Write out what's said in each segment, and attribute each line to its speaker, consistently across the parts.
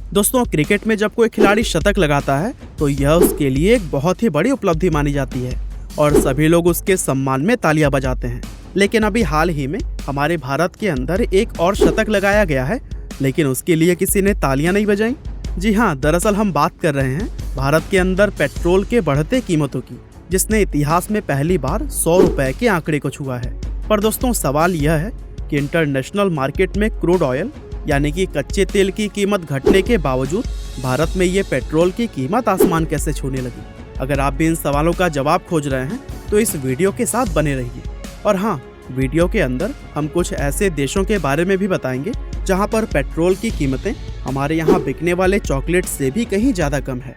Speaker 1: दोस्तों, क्रिकेट में जब कोई खिलाड़ी शतक लगाता है तो यह उसके लिए एक बहुत ही बड़ी उपलब्धि मानी जाती है और सभी लोग उसके सम्मान में तालियां बजाते हैं। लेकिन अभी हाल ही में हमारे भारत के अंदर एक और शतक लगाया गया है, लेकिन उसके लिए किसी ने तालियां नहीं बजाई। जी हाँ, दरअसल हम बात कर रहे हैं भारत के अंदर पेट्रोल के बढ़ते कीमतों की, जिसने इतिहास में पहली बार 100 रुपए के आंकड़े को छुआ है। पर दोस्तों, सवाल यह है कि इंटरनेशनल मार्केट में क्रूड ऑयल यानी कि कच्चे तेल की कीमत घटने के बावजूद भारत में ये पेट्रोल की कीमत आसमान कैसे छूने लगी। अगर आप भी इन सवालों का जवाब खोज रहे हैं तो इस वीडियो के साथ बने रहिए। और हाँ, वीडियो के अंदर हम कुछ ऐसे देशों के बारे में भी बताएंगे जहाँ पर पेट्रोल की कीमतें हमारे यहाँ बिकने वाले चॉकलेट से भी कहीं ज़्यादा कम है।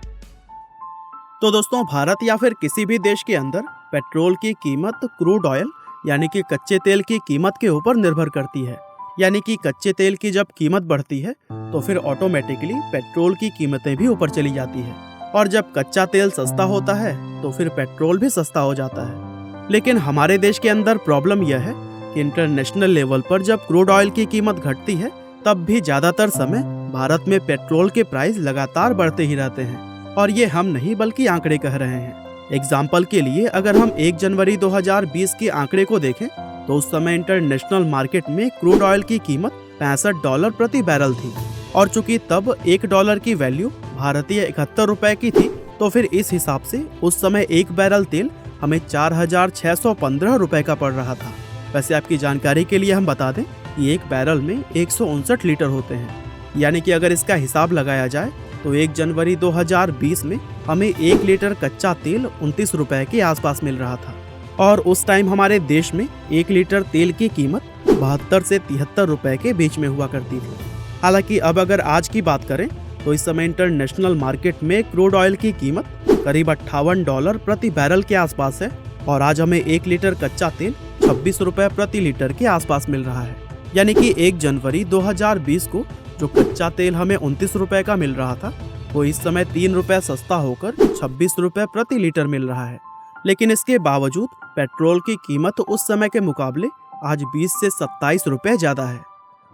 Speaker 1: तो दोस्तों, भारत या फिर किसी भी देश के अंदर पेट्रोल की कीमत क्रूड ऑयल यानी कि कच्चे तेल की कीमत के ऊपर निर्भर करती है। यानी कि कच्चे तेल की जब कीमत बढ़ती है तो फिर ऑटोमेटिकली पेट्रोल की कीमतें भी ऊपर चली जाती है, और जब कच्चा तेल सस्ता होता है तो फिर पेट्रोल भी सस्ता हो जाता है। लेकिन हमारे देश के अंदर प्रॉब्लम यह है कि इंटरनेशनल लेवल पर जब क्रूड ऑयल की कीमत घटती है तब भी ज़्यादातर समय भारत में पेट्रोल के प्राइस लगातार बढ़ते ही रहते हैं, और ये हम नहीं बल्कि आंकड़े कह रहे हैं। एग्जाम्पल के लिए अगर हम 1 जनवरी 2020 के आंकड़े को देखें तो उस समय इंटरनेशनल मार्केट में क्रूड ऑयल की कीमत $65 प्रति बैरल थी, और चूंकि तब $1 की वैल्यू भारतीय 71 रुपए की थी, तो फिर इस हिसाब से उस समय एक बैरल तेल हमें 4,615 रुपए का पड़ रहा था। वैसे आपकी जानकारी के लिए हम बता दें कि एक बैरल में 159 लीटर होते हैं, यानी कि अगर इसका हिसाब लगाया जाए तो 1 जनवरी 2020 में हमें 1 लीटर कच्चा तेल 29 रुपए के आसपास मिल रहा था, और उस टाइम हमारे देश में 1 लीटर तेल की कीमत 72 से 73 रुपए के बीच में हुआ करती थी। हालांकि अब अगर आज की बात करें तो इस समय इंटरनेशनल मार्केट में क्रूड ऑयल की कीमत करीब $58 प्रति बैरल के आसपास है, और आज हमें 1 लीटर कच्चा तेल 26 रुपए प्रति लीटर के आसपास मिल रहा है। यानी कि 1 जनवरी 2020 को जो कच्चा तेल हमें 29 रुपए का मिल रहा था वो इस समय 3 रुपए सस्ता होकर 26 रुपए प्रति लीटर मिल रहा है। लेकिन इसके बावजूद पेट्रोल की कीमत उस समय के मुकाबले आज 20 से 27 रुपए ज़्यादा है।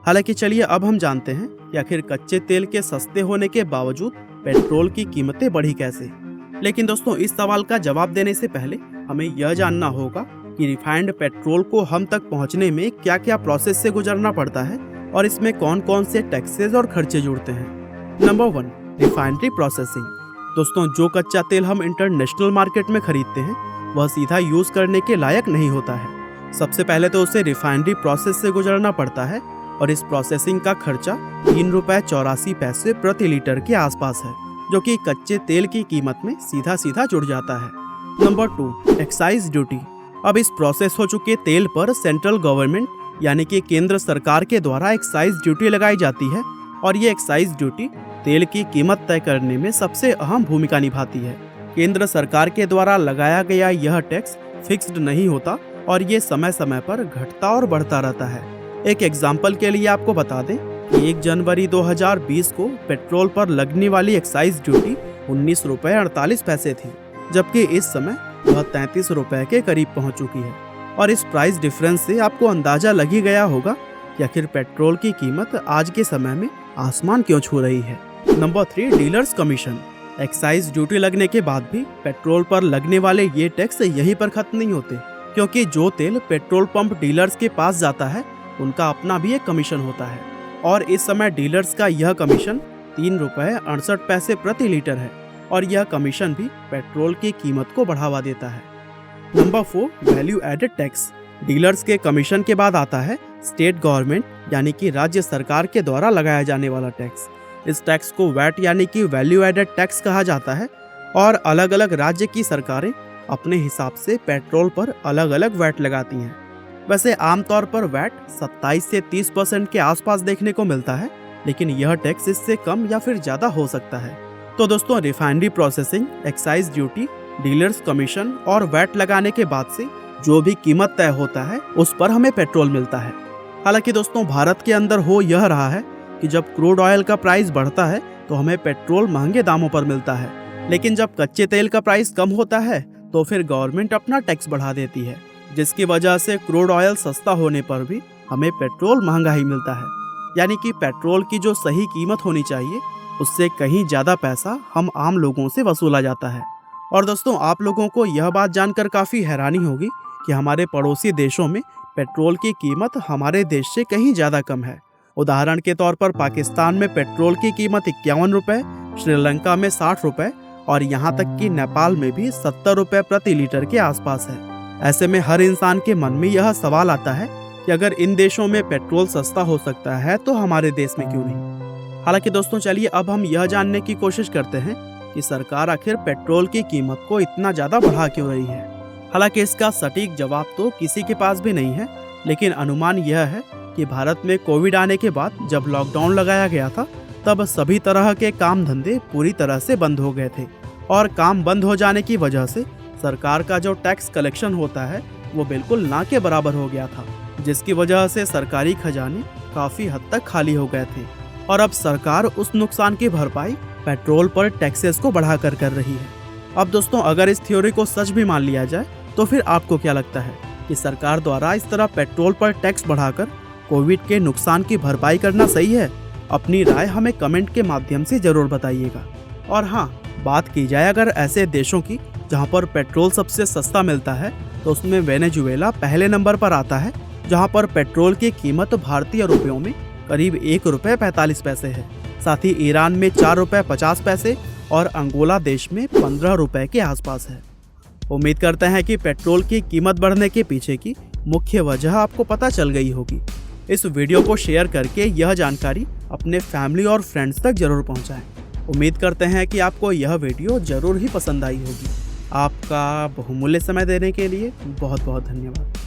Speaker 1: हालांकि चलिए अब हम जानते हैं कि आखिर कच्चे तेल के सस्ते होने के बावजूद पेट्रोल की कीमतें बढ़ी कैसे। लेकिन दोस्तों, इस सवाल का जवाब देने से पहले हमें यह जानना होगा कि रिफाइंड पेट्रोल को हम तक पहुंचने में क्या क्या प्रोसेस से गुजरना पड़ता है और इसमें कौन कौन से टैक्सेस और खर्चे जुड़ते हैं। Number 1, refinery processing. दोस्तों, जो कच्चा तेल हम इंटरनेशनल मार्केट में खरीदते हैं वह सीधा यूज करने के लायक नहीं होता है। सबसे पहले तो उसे रिफाइनरी प्रोसेस से गुजरना पड़ता है, और इस प्रोसेसिंग का खर्चा 3 रुपए 84 पैसे प्रति लीटर के आसपास है, जो कि कच्चे तेल की कीमत में सीधा सीधा जुड़ जाता है। Number 2, excise duty. अब इस प्रोसेस हो चुके तेल पर सेंट्रल गवर्नमेंट यानी कि केंद्र सरकार के द्वारा एक्साइज ड्यूटी लगाई जाती है, और ये एक्साइज ड्यूटी तेल की कीमत तय करने में सबसे अहम भूमिका निभाती है। केंद्र सरकार के द्वारा लगाया गया यह टैक्स फिक्स्ड नहीं होता, और ये समय समय पर घटता और बढ़ता रहता है। एक एग्जाम्पल के लिए आपको बता दें कि 1 जनवरी 2020 को पेट्रोल पर लगने वाली एक्साइज ड्यूटी 19 रुपए 48 पैसे थी, जबकि इस समय वह 33 रुपए के करीब पहुंच चुकी है। और इस प्राइस डिफरेंस से आपको अंदाजा लग ही गया होगा कि आखिर पेट्रोल की कीमत आज के समय में आसमान क्यों छू रही है। Number 3, dealers commission. Excise duty लगने के बाद भी पेट्रोल पर लगने वाले ये टैक्स यहीं पर खत्म नहीं होते, क्योंकि जो तेल पेट्रोल पंप डीलर्स के पास जाता है उनका अपना भी एक कमीशन होता है, और इस समय डीलर्स का यह कमीशन 3 रुपए 68 पैसे प्रति लीटर है, और यह कमीशन भी पेट्रोल की कीमत को बढ़ावा देता है। Number 4, value added tax. Dealers के कमीशन के बाद आता है स्टेट गवर्नमेंट यानी कि राज्य सरकार के द्वारा लगाया जाने वाला टैक्स। इस टैक्स को वैट यानी कि वैल्यू एडेड टैक्स कहा जाता है, और अलग अलग राज्य की सरकारें अपने हिसाब से पेट्रोल पर अलग अलग वैट लगाती हैं। वैसे आमतौर पर वैट 27 से 30% के आसपास देखने को मिलता है, लेकिन यह टैक्स इससे कम या फिर ज़्यादा हो सकता है। तो दोस्तों, refinery processing, excise duty, dealers commission और वैट लगाने के बाद से जो भी कीमत तय होता है उस पर हमें पेट्रोल मिलता है। हालांकि दोस्तों, भारत के अंदर हो यह रहा है कि जब क्रूड ऑयल का प्राइस बढ़ता है तो हमें पेट्रोल महंगे दामों पर मिलता है, लेकिन जब कच्चे तेल का प्राइस कम होता है तो फिर गवर्नमेंट अपना टैक्स बढ़ा देती है, जिसकी वजह से क्रूड ऑयल सस्ता होने पर भी हमें पेट्रोल महंगा ही मिलता है। यानी कि पेट्रोल की जो सही कीमत होनी चाहिए उससे कहीं ज़्यादा पैसा हम आम लोगों से वसूला जाता है। और दोस्तों, आप लोगों को यह बात जानकर काफ़ी हैरानी होगी कि हमारे पड़ोसी देशों में पेट्रोल की कीमत हमारे देश से कहीं ज़्यादा कम है। उदाहरण के तौर पर पाकिस्तान में पेट्रोल की कीमत 51 रुपये, श्रीलंका में 60 रुपये और यहाँ तक कि नेपाल में भी 70 रुपये प्रति लीटर के आसपास है। ऐसे में हर इंसान के मन में यह सवाल आता है कि अगर इन देशों में पेट्रोल सस्ता हो सकता है तो हमारे देश में क्यों नहीं। हालांकि दोस्तों, चलिए अब हम यह जानने की कोशिश करते हैं कि सरकार आखिर पेट्रोल की कीमत को इतना ज़्यादा बढ़ा क्यों रही है। हालांकि इसका सटीक जवाब तो किसी के पास भी नहीं है, लेकिन अनुमान यह है कि भारत में कोविड आने के बाद जब लॉकडाउन लगाया गया था तब सभी तरह के काम धंधे पूरी तरह से बंद हो गए थे और काम बंद हो जाने की वजह से सरकार का जो टैक्स कलेक्शन होता है वो बिल्कुल ना के बराबर हो गया था, जिसकी वजह से सरकारी खजाने काफ़ी हद तक खाली हो गए थे। और अब सरकार उस नुकसान की भरपाई पेट्रोल पर टैक्सेस को बढ़ाकर कर रही है। अब दोस्तों, अगर इस थ्योरी को सच भी मान लिया जाए तो फिर आपको क्या लगता है कि सरकार द्वारा इस तरह पेट्रोल पर टैक्स बढ़ाकर कोविड के नुकसान की भरपाई करना सही है? अपनी राय हमें कमेंट के माध्यम से ज़रूर बताइएगा। और हाँ, बात की जाए अगर ऐसे देशों की जहाँ पर पेट्रोल सबसे सस्ता मिलता है तो उसमें वेनेजुएला पहले नंबर पर आता है, जहाँ पर पेट्रोल की कीमत भारतीय रुपयों में करीब 1 रुपये 45 पैसे है। साथ ही ईरान में 4 रुपये 50 पैसे और अंगोला देश में 15 रुपये के आसपास है। उम्मीद करते हैं कि पेट्रोल की कीमत बढ़ने के पीछे की मुख्य वजह आपको पता चल गई होगी। इस वीडियो को शेयर करके यह जानकारी अपने फैमिली और फ्रेंड्स तक जरूर पहुंचाएं। उम्मीद करते हैं कि आपको यह वीडियो जरूर ही पसंद आई होगी। आपका बहुमूल्य समय देने के लिए बहुत बहुत धन्यवाद।